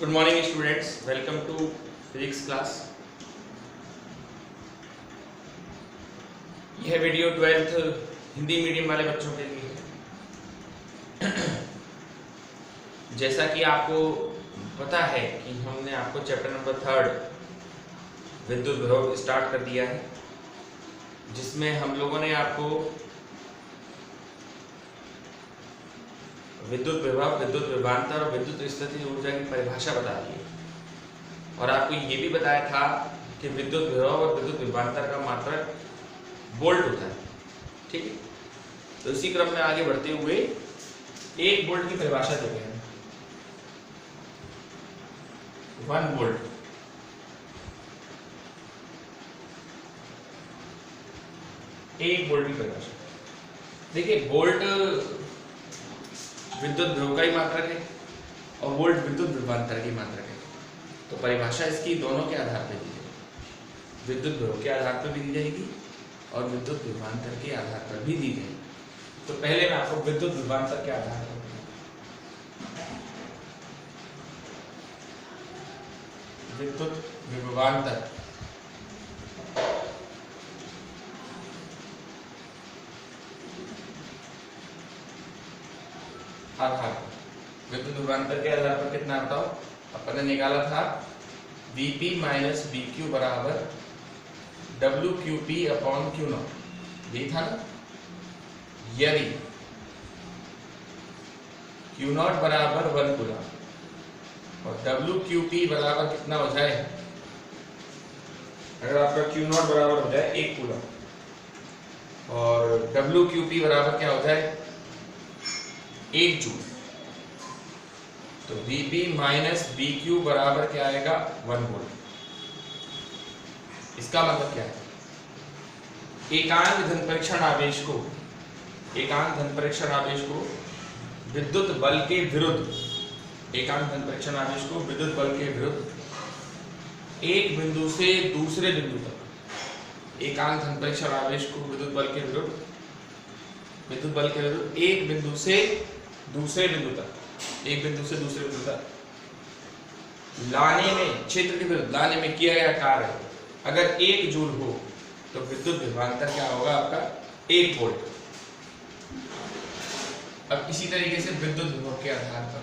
Good morning students, welcome to physics class. यह video 12th Hindi medium वाले बच्चों के लिए है। जैसा कि आपको पता है कि हमने आपको चैप्टर नंबर 3 विद्युत विभव स्टार्ट कर दिया है, जिसमें हम लोगों ने आपको विद्युत विभव, विद्युत विभवांतर और विद्युत स्थितिज ऊर्जा की परिभाषा बता दी है। और आपको ये भी बताया था कि विद्युत विभव और विद्युत विभवांतर का मात्रक वोल्ट होता है। ठीक है, तो इसी क्रम में आगे बढ़ते हुए 1 वोल्ट की परिभाषा देते हैं। 1 वोल्ट एक वोल्ट की परिभाषा। देखिए, वोल्ट विद्युत विभव का ही मात्रक है और वोल्ट विद्युत विभवांतर की मात्रक है। तो परिभाषा इसकी दोनों के आधार पर दी जाएगी, विद्युत विभव के आधार पर भी दी जाएगी और विद्युत विभवांतर के आधार पर भी दी जाएगी। तो पहले मैं आपको विद्युत विभवांतर के आधार पर विद्युत विभवांतर आधार, विद्युत विभवांतर के आधार पर कितना बताओ? अपन ने निकाला था Vp माइनस Vq बराबर WQP अपॉन Q0, यही था ना। यदि Q0 बराबर 1 कूलम और WQP बराबर कितना हो जाए, अगर आपका Q0 बराबर हो जाए 1 कूलम और WQP बराबर क्या हो जाए 1 जूल, तो Vp माइनस Vq बराबर क्या आएगा 1 वोल्ट। इसका मतलब क्या है? एकांक धन परीक्षण आवेश को विद्युत बल के विरुद्ध, एकांक धन परीक्षण आवेश को विद्युत बल के विरुद्ध एक बिंदु से दूसरे बिंदु तक, एकांक धन परीक्षण आवेश को विद्युत बल के विरुद्ध एक बिंदु से दूसरे बिंदु तक, लाने में, क्षेत्र के विरुद्ध लाने में किया गया कार्य अगर 1 जूल हो तो विद्युत विभवांतर क्या होगा आपका 1 वोल्ट। अब इसी तरीके से विद्युत विभव के आधार पर,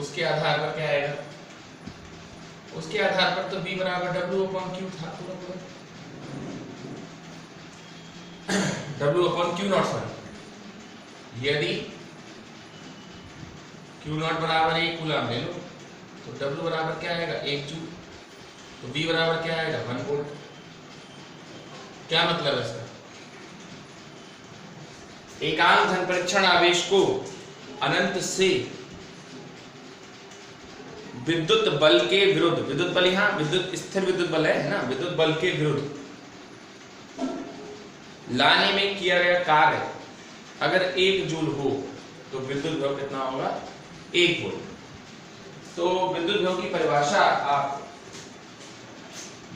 उसके आधार पर क्या आएगा? उसके आधार पर तो V बराबर W अपॉन Q था, पूरा W अपॉन Q0 सॉरी। यदि Q0 बराबर 1 कूलम ले लो तो W बराबर क्या आएगा 1 जूल, तो V बराबर क्या आएगा 1 वोल्ट। क्या मतलब है इसका? एकांक धन परीक्षण आवेश को अनंत से विद्युत बल के विरुद्ध, विद्युत बल यहाँ विद्युत स्थिर विद्युत बल है ना, विद्युत बल के विरुद्ध लाने में किया गया कार्य अगर 1 जूल हो तो विद्युत विभव कितना होगा 1 वोल्ट। तो विद्युत विभव की परिभाषा आप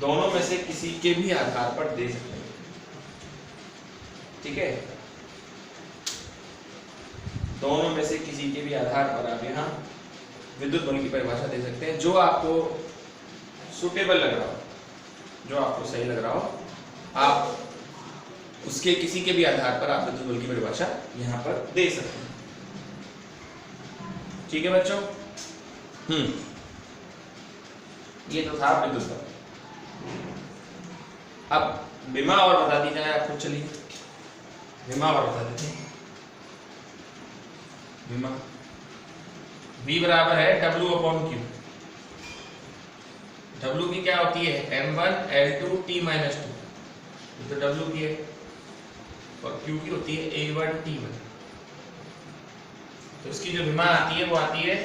दोनों में से किसी के भी आधार पर दे सकते हैं। ठीक है, दोनों में से किसी के भी आधार पर आप यहाँ विद्युत बल की परिभाषा दे सकते हैं, जो आपको सुटेबल लग रहा हो, जो आपको सही लग रहा हो, आप उसके किसी के भी आधार पर आप विद्युत बल की परिभाषा यहाँ पर दे सकते हैं। ठीक है बच्चों, ये तो था विद्युत बल। अब विमा और बता दी जाए आपको, चलिए विमा और बता देते हैं। विमा V बराबर है W अपॉन Q। W की क्या होती है M1 L2 T माइनस 2, तो W की है, और Q की होती है A1 T1। तो इसकी जो विमा आती है वो आती है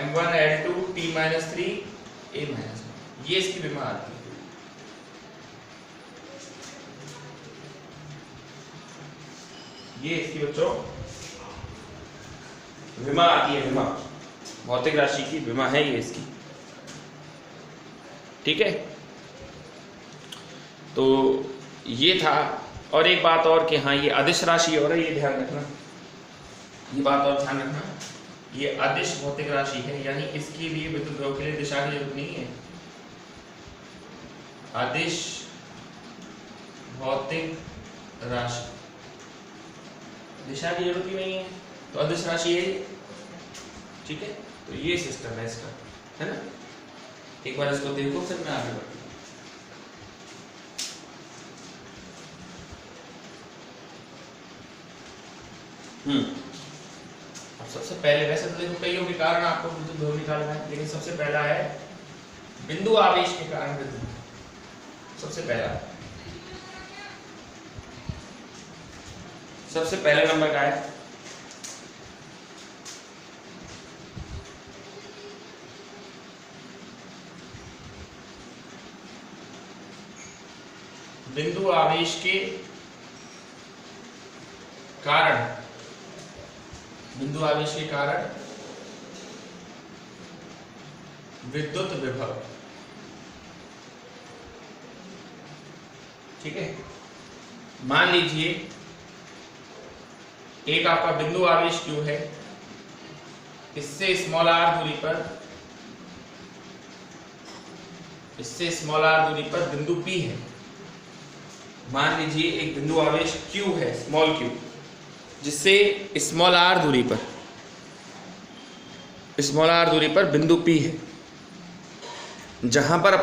M1 L2 T minus 3 A minus 1, ये इसकी विमा आती है। ये इसकी बच्चों विमा आती है, विमा भौतिक राशि की विमा है ये इसकी। ठीक है, तो ये था। और एक बात और कि हाँ ये अदिश राशि और है, ये ध्यान रखना, ये बात और ध्यान रखना, ये अदिश भौतिक राशि है, यानी इसके लिए विद्युत ध्रुव के लिए दिशा की जरूरत नहीं है। अदिश भौतिक राशि, दिशा की जरूरत ही नहीं है, तो अदिश राशि है। ठीक है, तो ये सिस्टम है इसका, है ना। एक बार इसको देखो फिर मैं आगे बढ़ूँ। अब सबसे पहले, वैसे तो देखो कईयों के कारण आपको विद्युत ध्रुव निकालना है, लेकिन सबसे पहला है बिंदु आवेश के कारण विद्युत। सबसे पहले नंबर का है बिंदु आवेश के कारण, बिंदु आवेश के कारण विद्युत विभव। ठीक है, मान लीजिए एक आपका बिंदु आवेश Q है, इससे स्मॉल r दूरी पर, इससे स्मॉल r दूरी पर बिंदु P है। मान लीजिए एक बिंदु आवेश Q है, स्मॉल q, जिससे स्मॉल r दूरी पर, स्मॉल r दूरी पर बिंदु P है, जहां पर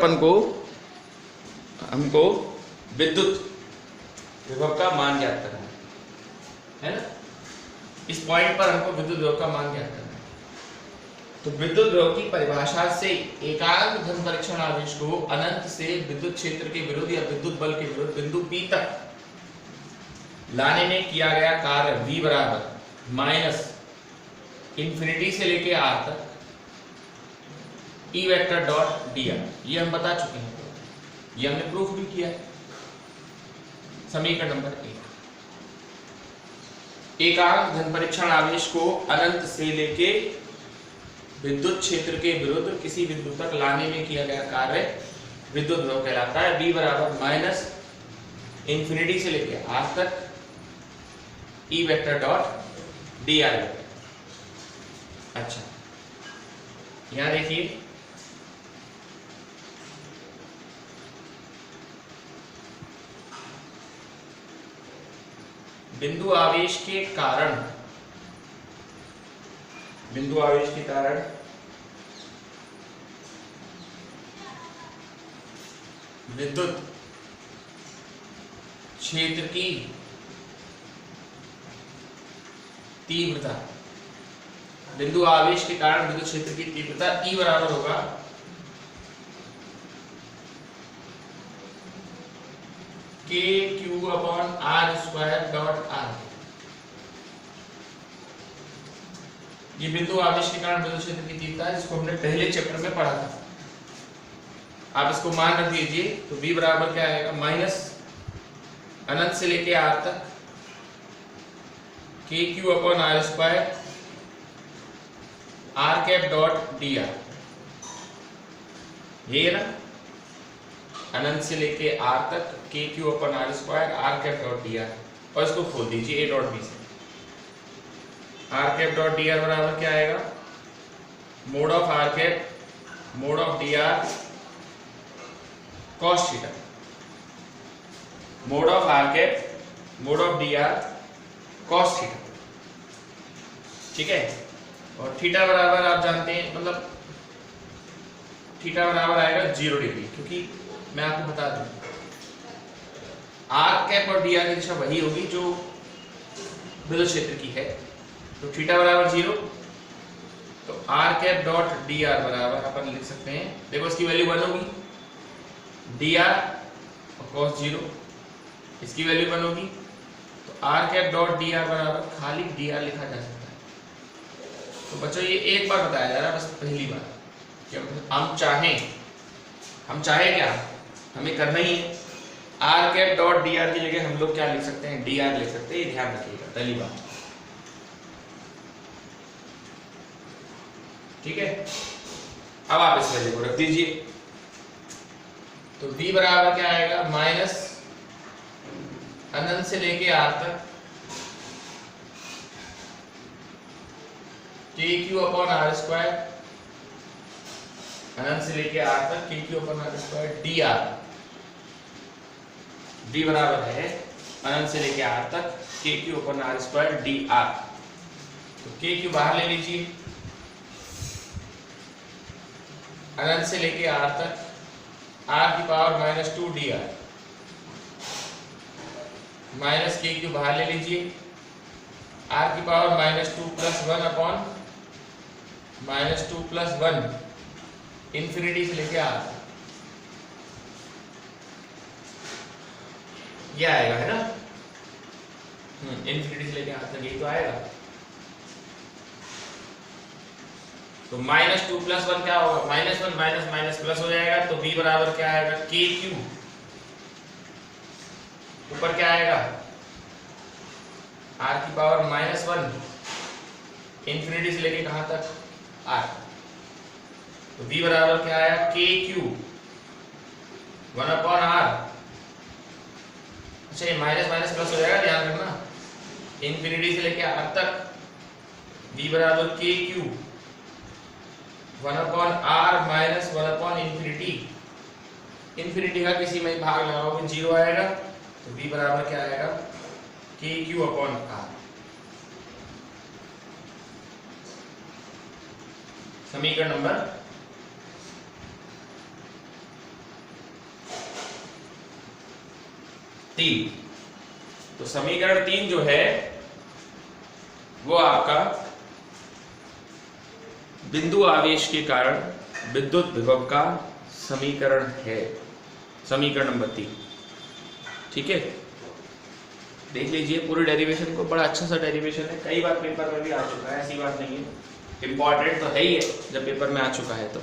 हमको विद्युत विभव का मान ज्ञात करना है ना। इस पॉइंट पर हमको विद्युत विभव का मान ज्ञात करना है। तो विद्युत विभव की परिभाषा से एकांक धन परीक्षण आवेश को अनंत से विद्युत क्षेत्र के विरुद्ध या विद्युत बल के विरुद्ध बिंदु P तक लाने में किया गया कार्य V बराबर माइनस इंफिनिटी से लेके R तक E वेक्टर डॉट dr, ये हम बता चुके हैं, ये हमने प्रूफ भी किया है। समीकरण नंबर 1, एकांक धन परीक्षण आवेश को अनंत से लेके विद्युत क्षेत्र के विरुद्ध किसी बिंदु तक लाने में किया गया कार्य विद्युत विभव कहलाता है। V बराबर माइनस इंफिनिटी से लेके R तक E वेक्टर डॉट dr। अच्छा, यहां देखिए बिंदु आवेश के कारण, बिंदु आवेश के कारण विद्युत क्षेत्र की तीव्रता, बिंदु आवेश के कारण विद्युत क्षेत्र की तीव्रता E बराबर होगा KQ upon R square dot R। ये बिंदु आवेश के कारण विद्युत क्षेत्र की तीव्रता है, जिसको हमने पहले चैप्टर में पढ़ा था। आप इसको मान रख दीजिए, तो V बराबर क्या आएगा, माइनस अनंत से लेके R तक KQ upon R square R cap dot dr। ये है ना, अनंत से लेके R तक KQ upon R square R cap dot dr, और इसको खोल दीजिए A डॉट B से। R कैप डॉट dr बराबर क्या आएगा, mode of R cap mode of dr cos theta, mode of R cap mode of dr cos theta. ठीक है, और थीटा बराबर आप जानते हैं, मतलब थीटा बराबर आएगा 0 डिग्री, क्योंकि मैं आपको बता दूं R कैप और dr की दिशा वही होगी जो विद्युत क्षेत्र की है। तो थीटा बराबर 0, तो R कैप डॉट dr बराबर अपन लिख सकते हैं, देखो इसकी वैल्यू 1 होगी, dr और cos 0 इसकी वैल्यू 1 होगी, तो R कैप डॉट dr बराबर खाली dr लिखा जा सकता है। तो बच्चों ये एक बार बताया जा रहा है, बस पहली बार, कि हम चाहे क्या, हमें करना ही है। R कैप डॉट dr की जगह हम लोग क्या लिख सकते हैं, dr लिख सकते हैं, ये ध्यान रखिएगा पहली बात। ठीक है, अब आप इस वैल्यू को रख दीजिए। तो v बराबर क्या आएगा, माइनस अनंत से लेके r तक k q upon r square, अनंत से लेके r तक k q upon r square d r. v बराबर है अनंत से लेके r तक k q upon r square d r. तो के क्यू बाहर ले लीजिए, अनंत से लेके r तक r की power minus 2 D R, minus के क्यू बाहर ले लीजिए, r की power minus 2 plus 1 upon minus 2 plus 1 infinity से लेके r, ये आएगा है ना, इंफिनिटी से लेके r तक यही तो आएगा। तो माइनस 2 प्लस 1 क्या होगा, माइनस 1 माइनस माइनस प्लस हो जाएगा। तो v बराबर क्या आएगा, के क्यू, ऊपर क्या आएगा r की पावर माइनस 1 इंफिनिटी से लेके कहां तक r। तो v बराबर क्या आया, के क्यू 1 अपॉन r। अच्छा ये माइनस माइनस प्लस हो जाएगा, ध्यान रखना, इंफिनिटी से लेके r तक v बराबर के Q 1 upon r minus 1 upon infinity. Infinity का किसी में भाग लगाओगे 0 आएगा। तो v बराबर क्या आएगा, के क्यू अपॉन r। समीकरण नंबर 3। तो समीकरण 3 जो है वो आपका बिंदु आवेश के कारण विद्युत विभव का समीकरण है, समीकरण नंबर 3। ठीक है, देख लीजिए पूरी डेरिवेशन को, बड़ा अच्छा सा डेरिवेशन है, कई बार पेपर में भी आ चुका है, ऐसी बात नहीं है, इंपॉर्टेंट तो है ही है जब पेपर में आ चुका है तो।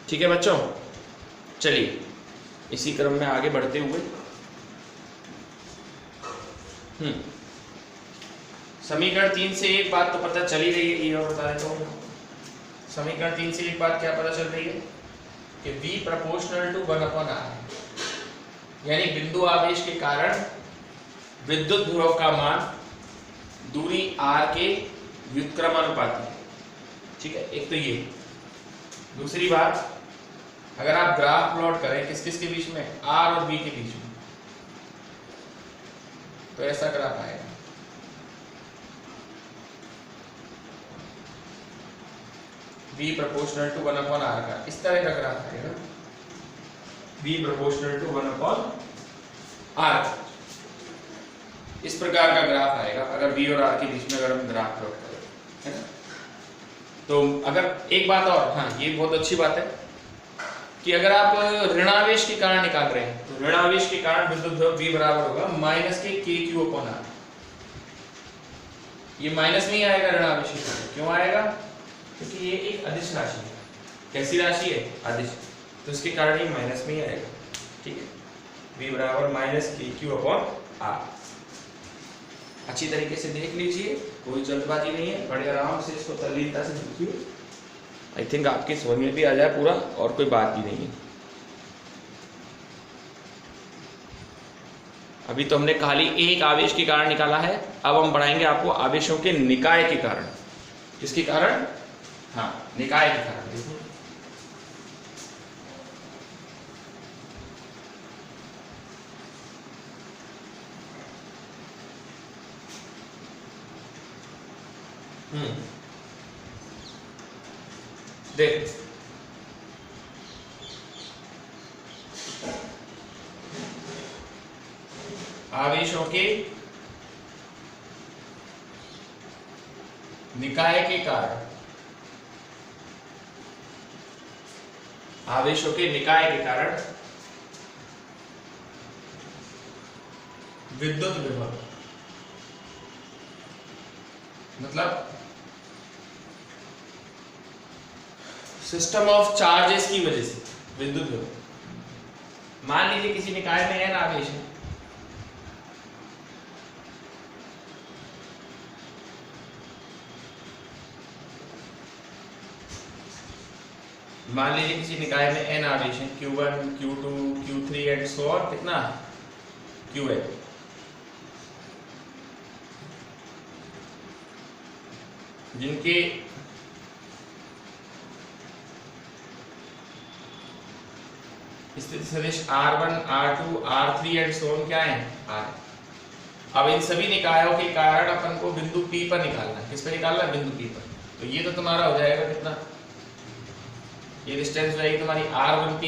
ठीक है बच्चों, चलिए इसी क्रम में आगे बढ़ते हुए समीकरण 3 से एक बात तो पता चल ही रही है, ये और बता देता हूँ। समीकरण 3 से एक बात क्या पता चल रही है कि v proportional to 1 upon r, यानी बिंदु आवेश के कारण विद्युत विभव का मान दूरी r के व्युत्क्रमानुपाती है। ठीक है, एक तो ये। दूसरी बात, अगर आप ग्राफ प्लॉट करें किस किस के बीच में, r और v के बीच में, तो ऐसा ग्राफ आएगा। v proportional to 1 upon r का इस तरह का ग्राफ आएगा, v proportional to 1 upon r, इस प्रकार का ग्राफ आएगा अगर v और r के बीच में अगर हम ग्राफ प्लॉट करें, है ना। तो अगर एक बात और, हाँ ये बहुत अच्छी बात है कि अगर आप ऋणावेश के कारण निकाल रहे हैं तो ऋणावेश के कारण विद्युत विभव v बराबर होगा माइनस के k क्यू अपॉन r। ये माइनस नहीं आएगा ऋणावेश के कारण, क्यों आएगा, क्योंकि ये एक अदिश राशि है। कैसी राशि है, अदिश, तो इसके कारण ये माइनस में ही आएगा। ठीक है, v बराबर माइनस के क्यू अपॉन r। अच्छी तरीके से देख लीजिए, कोई जल्दबाजी नहीं है, बड़े आराम से इसको तल्लीनता से देखिए। आई थिंक आपकी समझ में भी आ जाए पूरा, और कोई बात भी नहीं है। अभी तो हमने खाली एक आवेश के कारण निकाला है, अब हम बढ़ाएंगे आपको आवेशों के निकाय के कारण। किसके कारण, हाँ निकाय के कारण। देखो देख आवेशों के निकाय के कारण, आवेशों के निकाय के कारण विद्युत विभव, मतलब सिस्टम ऑफ चार्जेस की वजह से विद्युत विभव। मान लीजिए किसी निकाय में n आवेश है, मान लीजिए किसी निकाय में n आवेश है, Q1, Q2, Q3 and so on, कितना Qn, जिनके स्थिति सदिश R1, R2, R3 and so on क्या है, R। अब इन सभी निकायों के कारण अपन को बिंदु P पर निकालना है। किस पे निकालना है, बिंदु P पर। तो ये तो तुम्हारा हो जाएगा कितना, ये डिस्टेंस हो जाएगी तुम्हारी R1P,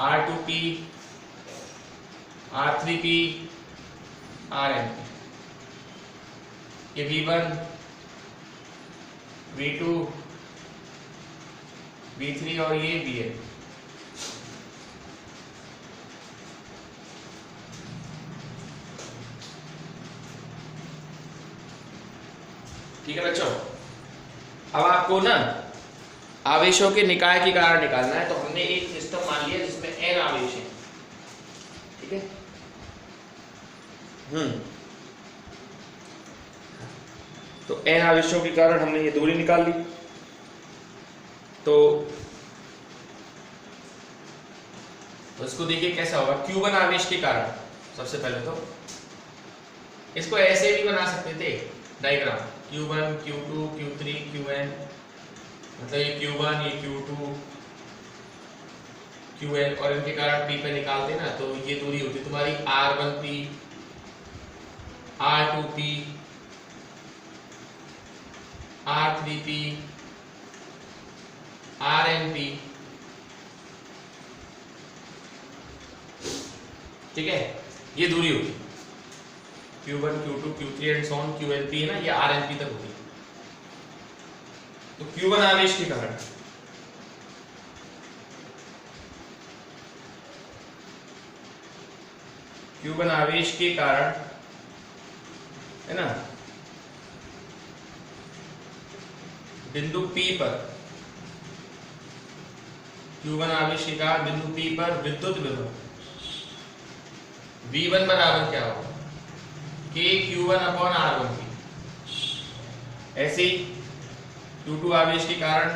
R2P, R3P, RNP। ये V1, V2, V3 और ये Vn। ठीक है बच्चों, अब आपको ना आवेशों के निकाय के कारण निकालना है। तो हमने एक सिस्टम मान लिया जिसमें n आवेश है, ठीक है। तो n आवेशों के कारण हमने ये दूरी निकाल ली। तो इसको देखिए कैसा होगा, Q1 आवेश के कारण। सबसे पहले तो इसको ऐसे भी बना सकते थे diagram, Q1, Q2, Q3, Qn, मतलब ये Q1, ये Q2, Qn और इनके कारण P पे निकालते ना, तो ये दूरी होती तुम्हारी R1P, R2P, R3P, RNP, ठीक है। ये दूरी होगी Q1, Q2, Q3 and so on, QnP है ना, ये RNP तक होगी। तो Q1 आवेश के कारण Q1 आवेश के कारण है ना, बिंदु P पर, Q1 आवेश के कारण बिंदु P पर विद्युत विभव V1 बराबर क्या होगा, KQ1/R1P। ऐसे ही Q2 आवेश के कारण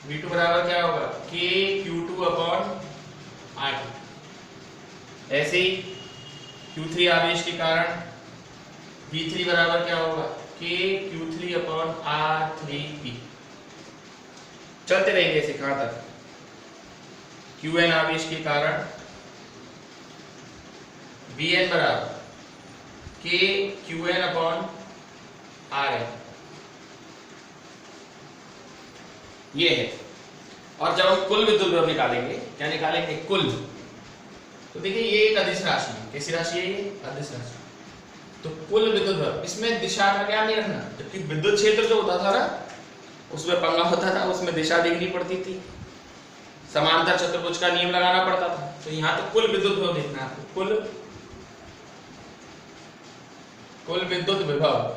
V2 बराबर क्या होगा, KQ2/R2। ऐसे ही Q3 आवेश के कारण V3 बराबर क्या होगा, KQ3/R3P। चलते रहेंगे ऐसे कहां तक। Qn आवेश के कारण Vn बराबर KQn/Rn, ये है। और जब हम कुल विद्युत विभव निकालेंगे, क्या निकालेंगे, कुल, तो देखिए ये एक अदिश राशि है। कैसी राशि है ये, अदिश राशि। तो कुल विद्युत विभव, इसमें दिशा का क्या नहीं रखना, जबकि विद्युत क्षेत्र जो होता था ना, उसमें पंगा होता था, उसमें दिशा देखनी पड़ती थी, समांतर चतुर्भुज का नियम लगाना पड़ता था। तो यहाँ तो कुल विद्युत विभव देखना है, कुल विद्युत विभव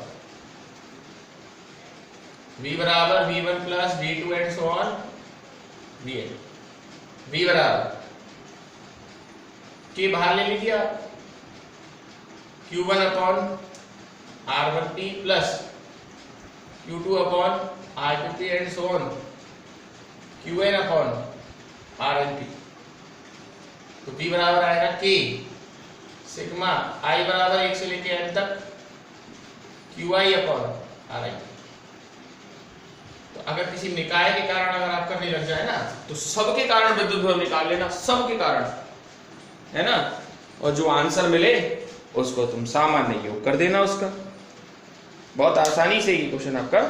V बराबर V1 plus V2 and so on Vn। V बराबर के बाहर ले लीजिए आप, Q1/R1P plus Q2/R2P and so on Qn/RnP। तो V बराबर आएगा K सिग्मा I बराबर 1 से लेके n तक QI/RI। तो अगर किसी निकाय के कारण अगर आप करने लग जाए ना, तो सबके कारण विद्युत विभव निकाल लेना, सबके कारण, है ना। और जो आंसर मिले उसको तुम सामान्य योग कर देना उसका, बहुत आसानी से ये क्वेश्चन आपका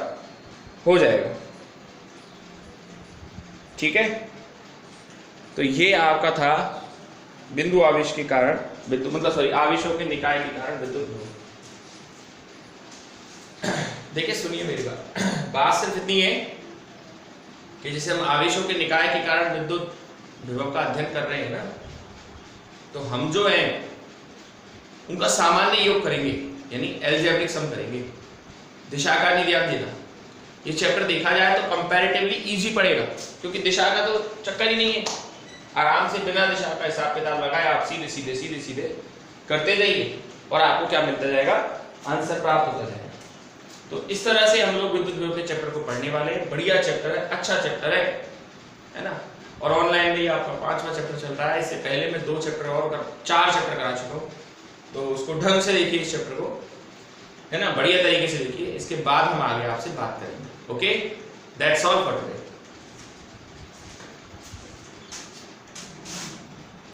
हो जाएगा, ठीक है। तो ये आपका था बिंदु आवेश के कारण विद्युत, मतलब सॉरी आवेशों के निकाय के कारण विद्युत विभव। देखिए सुनिए मेरी बात सिर्फ इतनी है कि जैसे हम आवेशों के निकाय के कारण विद्युत विभव का अध्ययन कर रहे हैं ना, तो हम जो है उनका सामान्य योग करेंगे, यानी एल्जेब्रिक सम करेंगे। दिशा का नहीं ध्यान देना, ये चैप्टर देखा जाए तो कंपैरेटिवली इजी पड़ेगा, क्योंकि दिशा का तो चक्कर ही नहीं है। आराम से बिना दिशा का हिसाब किताब लगाए आप सीधे सीधे सीधे सीधे करते जाइए और आपको क्या मिलता जाएगा, आंसर प्राप्त होता जाएगा। तो इस तरह से हम लोग विद्युत विभव के चैप्टर को पढ़ने वाले हैं। बढ़िया चैप्टर है, अच्छा चैप्टर है ना। और ऑनलाइन में आपका 5वां चैप्टर चल रहा है। इससे पहले मैं 2 चैप्टर और 4 चैप्टर करा चुका हूँ, तो उसको ढंग से देखिए इस चैप्टर को, है ना, बढ़िया तरीके से देखिए। इसके बाद हम आगे आपसे बात करेंगे। Okay, that's all for today.